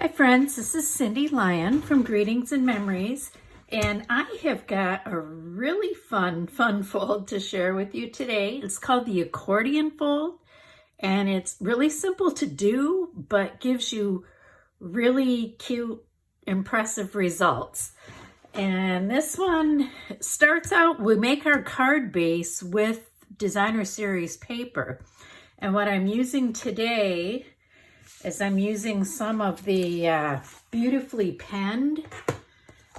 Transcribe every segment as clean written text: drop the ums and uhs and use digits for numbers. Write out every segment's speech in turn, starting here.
Hi friends, this is Cindy Lyon from Greetings and Memories, and I have got a really fun fold to share with you today. It's called the accordion fold, and it's really simple to do, but gives you really cute, impressive results. And this one starts out, we make our card base with designer series paper. And what I'm using today is I'm using some of the beautifully penned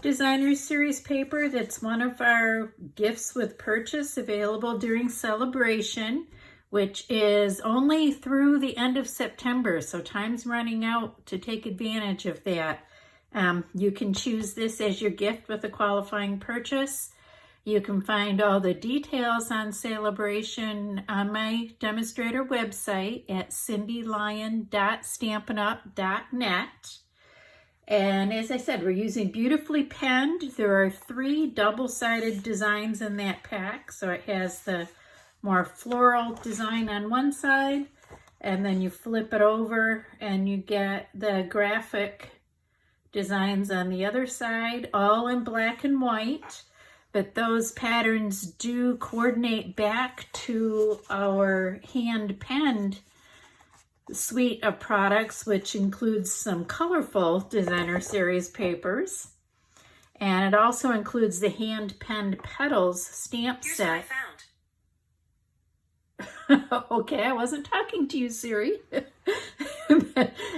designer series paper. That's one of our gifts with purchase available during celebration, which is only through the end of September. So time's running out to take advantage of that. You can choose this as your gift with a qualifying purchase. You can find all the details on celebration on my demonstrator website at cindylyon.stampinup.net. And as I said, we're using beautifully penned. There are 3 double-sided designs in that pack. So it has the more floral design on one side, and then you flip it over and you get the graphic designs on the other side, all in black and white. But those patterns do coordinate back to our hand-penned suite of products, which includes some colorful designer series papers. And it also includes the hand-penned petals stamp set. Okay, I wasn't talking to you, Siri.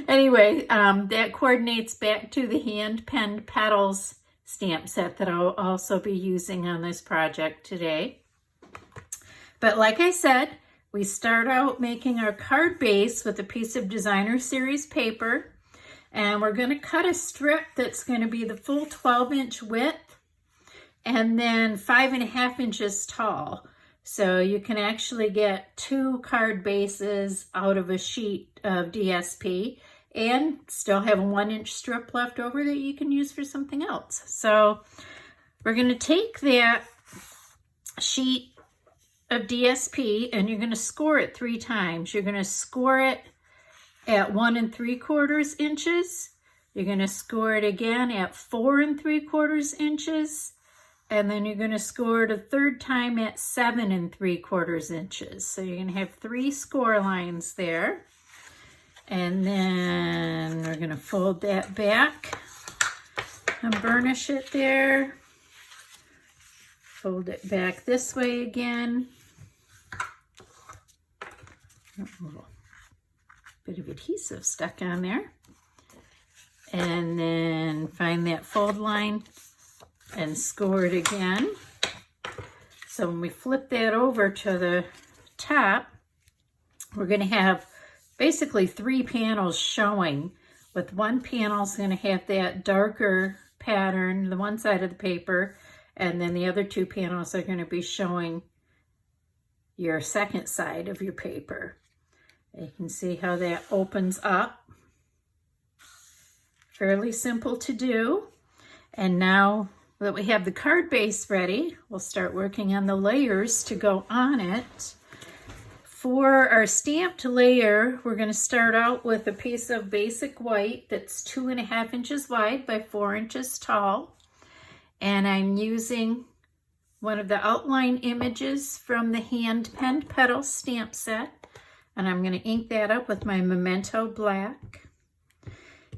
Anyway, that coordinates back to the hand-penned petals stamp set that I'll also be using on this project today. But like I said, we start out making our card base with a piece of designer series paper, and we're going to cut a strip that's going to be the full 12-inch width and then 5.5 inches tall. So you can actually get 2 card bases out of a sheet of DSP and still have a 1-inch strip left over that you can use for something else. So we're going to take that sheet of DSP and you're going to score it 3 times. You're going to score it at 1 3/4 inches. You're going to score it again at 4 3/4 inches. And then you're going to score it a 3rd time at 7 3/4 inches. So you're going to have 3 score lines there. And then we're going to fold that back and burnish it there. Fold it back this way again. A little bit of adhesive stuck on there. And then find that fold line and score it again. So when we flip that over to the top, we're going to have basically 3 panels showing, with one panel is going to have that darker pattern, the one side of the paper, and then the other 2 panels are going to be showing your second side of your paper. You can see how that opens up. Fairly simple to do. And now that we have the card base ready, we'll start working on the layers to go on it. For our stamped layer, we're going to start out with a piece of basic white that's 2.5 inches wide by 4 inches tall. And I'm using one of the outline images from the hand-penned petals stamp set. And I'm going to ink that up with my Memento Black.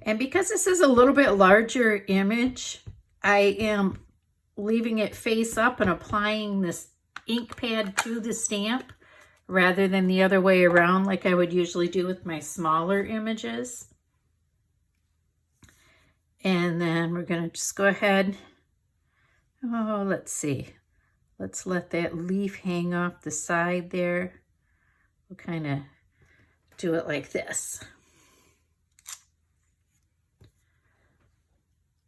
And because this is a little bit larger image, I am leaving it face up and applying this ink pad to the stamp rather than the other way around like I would usually do with my smaller images. And then we're going to just go ahead. Oh, let's see. Let's let that leaf hang off the side there. We'll kind of do it like this.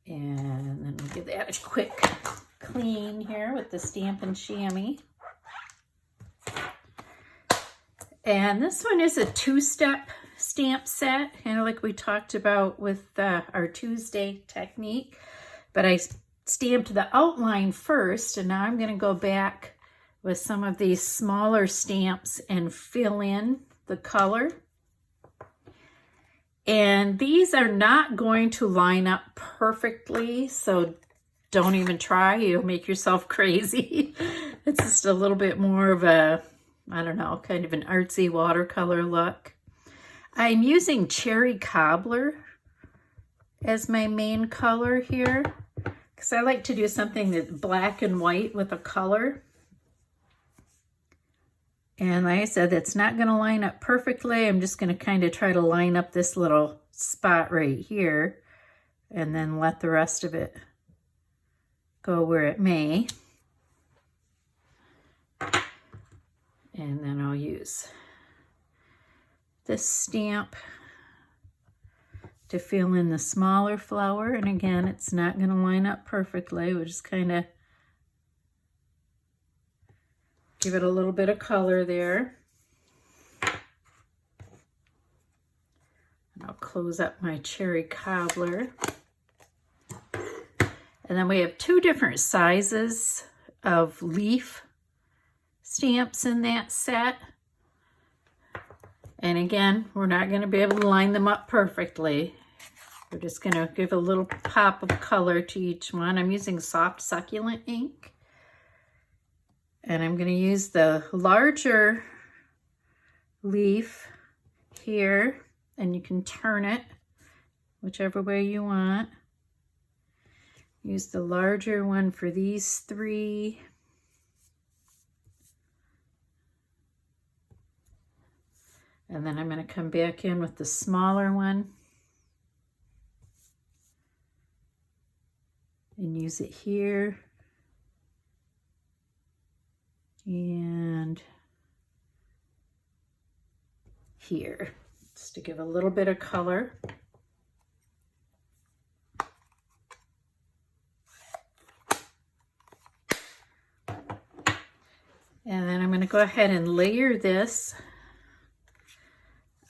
And then we'll give that a quick clean here with the Stampin' Chamois. And this one is a 2-step stamp set, kind of like we talked about with our Tuesday technique. But I stamped the outline first, and now I'm going to go back with some of these smaller stamps and fill in the color. And these are not going to line up perfectly, so don't even try. You'll make yourself crazy. It's just a little bit more of a, I don't know, kind of an artsy watercolor look. I'm using cherry cobbler as my main color here, because I like to do something that's black and white with a color. And like I said, that's not going to line up perfectly. I'm just going to kind of try to line up this little spot right here and then let the rest of it go where it may. And then I'll use this stamp to fill in the smaller flower. And again, it's not going to line up perfectly. We'll just kind of give it a little bit of color there. And I'll close up my cherry cobbler. And then we have 2 different sizes of leaf stamps in that set. And again, we're not going to be able to line them up perfectly. We're just going to give a little pop of color to each one. I'm using soft succulent ink. And I'm going to use the larger leaf here, and you can turn it whichever way you want. Use the larger one for these 3. And then I'm going to come back in with the smaller one and use it here and here, just to give a little bit of color. And then I'm going to go ahead and layer this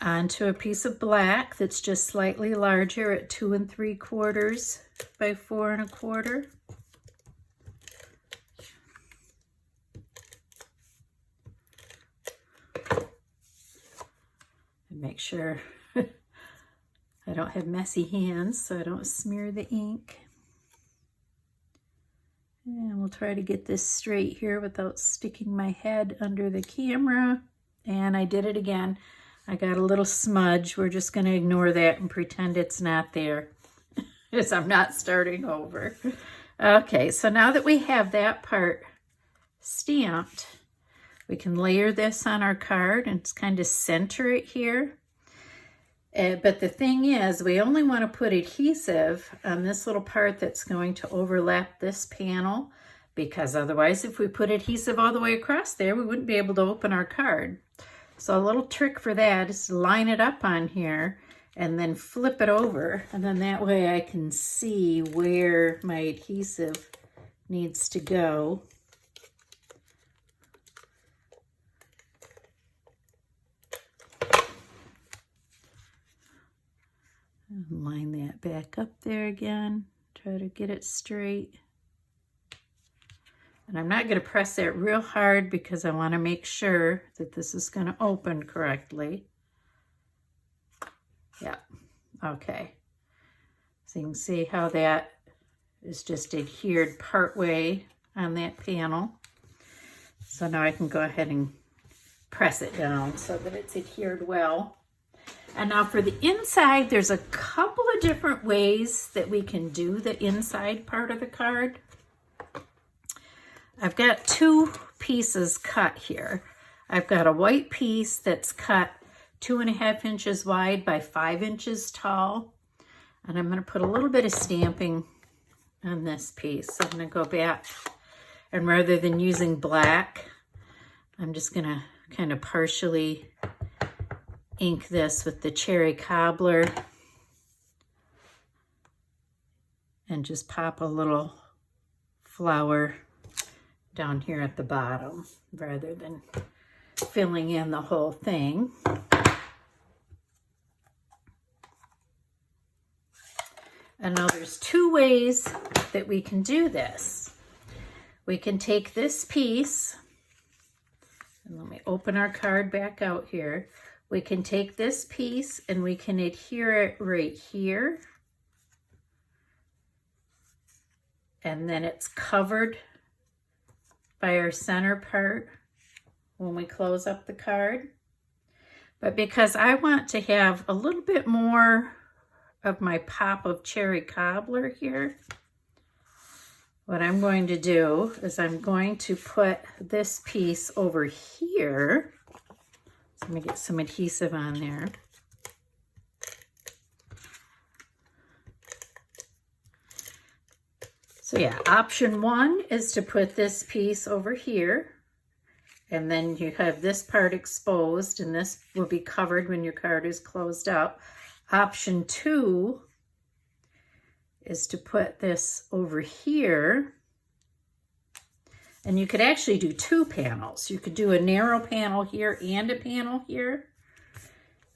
onto a piece of black that's just slightly larger at 2 3/4 by 4 1/4. And make sure I don't have messy hands so I don't smear the ink. And we'll try to get this straight here without sticking my head under the camera. And I did it again. I got a little smudge. We're just going to ignore that and pretend it's not there, because I'm not starting over. Okay, so now that we have that part stamped, we can layer this on our card and just kind of center it here. But the thing is, we only want to put adhesive on this little part that's going to overlap this panel, because otherwise if we put adhesive all the way across there, we wouldn't be able to open our card. So a little trick for that is to line it up on here and then flip it over, and then that way I can see where my adhesive needs to go. Line that back up there again, try to get it straight. And I'm not going to press that real hard because I want to make sure that this is going to open correctly. Yeah, okay. So you can see how that is just adhered part way on that panel. So now I can go ahead and press it down so that it's adhered well. And now for the inside, there's a couple of different ways that we can do the inside part of the card. I've got 2 pieces cut here. I've got a white piece that's cut 2.5 inches wide by 5 inches tall. And I'm going to put a little bit of stamping on this piece. So I'm going to go back, and rather than using black, I'm just going to kind of partially ink this with the cherry cobbler and just pop a little flower down here at the bottom rather than filling in the whole thing. And now there's 2 ways that we can do this. We can take this piece, and let me open our card back out here. we can take this piece and we can adhere it right here. And then it's covered by our center part when we close up the card. But because I want to have a little bit more of my pop of cherry cobbler here, what I'm going to do is I'm going to put this piece over here. So let me get some adhesive on there. So yeah, option 1 is to put this piece over here, and then you have this part exposed, and this will be covered when your card is closed up. Option 2 is to put this over here, and you could actually do 2 panels. You could do a narrow panel here and a panel here.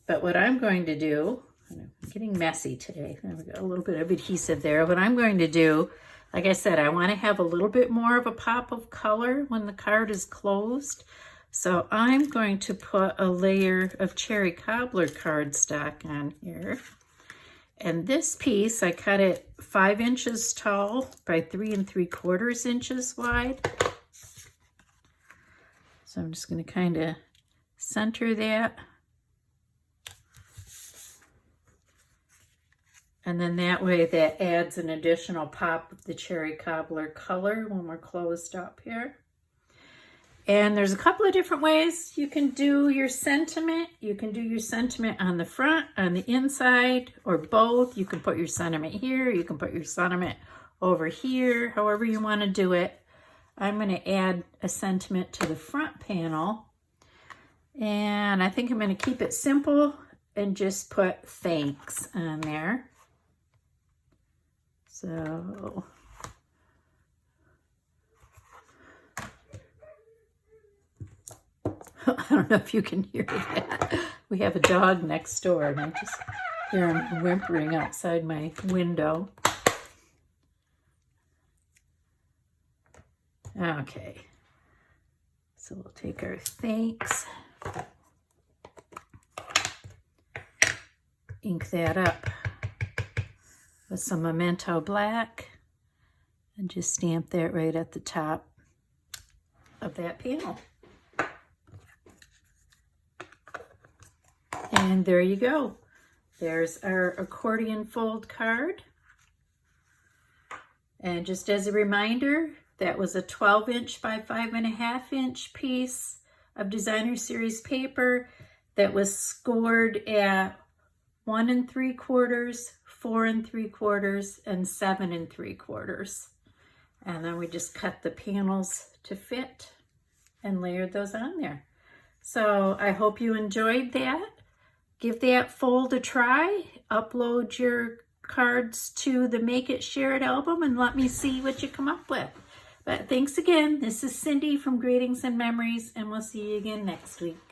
But what I'm going to do, I'm getting messy today. I've got a little bit of adhesive there. What I'm going to do, like I said, I want to have a little bit more of a pop of color when the card is closed. So I'm going to put a layer of cherry cobbler cardstock on here. And this piece, I cut it 5 inches tall by 3 3/4 inches wide. So I'm just going to kind of center that. And then that way that adds an additional pop of the cherry cobbler color when we're closed up here. And there's a couple of different ways you can do your sentiment. You can do your sentiment on the front, on the inside, or both. You can put your sentiment here. You can put your sentiment over here, however you want to do it. I'm going to add a sentiment to the front panel. And I think I'm going to keep it simple and just put thanks on there. So I don't know if you can hear that. We have a dog next door, and I just hear him whimpering outside my window. Okay, so we'll take our thanks, ink that up with some Memento Black, and just stamp that right at the top of that panel. And there you go. There's our accordion fold card. And just as a reminder, that was a 12-inch by 5.5-inch piece of Designer Series paper that was scored at 1 3/4, 4 3/4, and 7 3/4. And then we just cut the panels to fit and layered those on there. So I hope you enjoyed that. Give that fold a try. Upload your cards to the Make It Share It album and let me see what you come up with. But thanks again. This is Cindy from Greetings and Memories, and we'll see you again next week.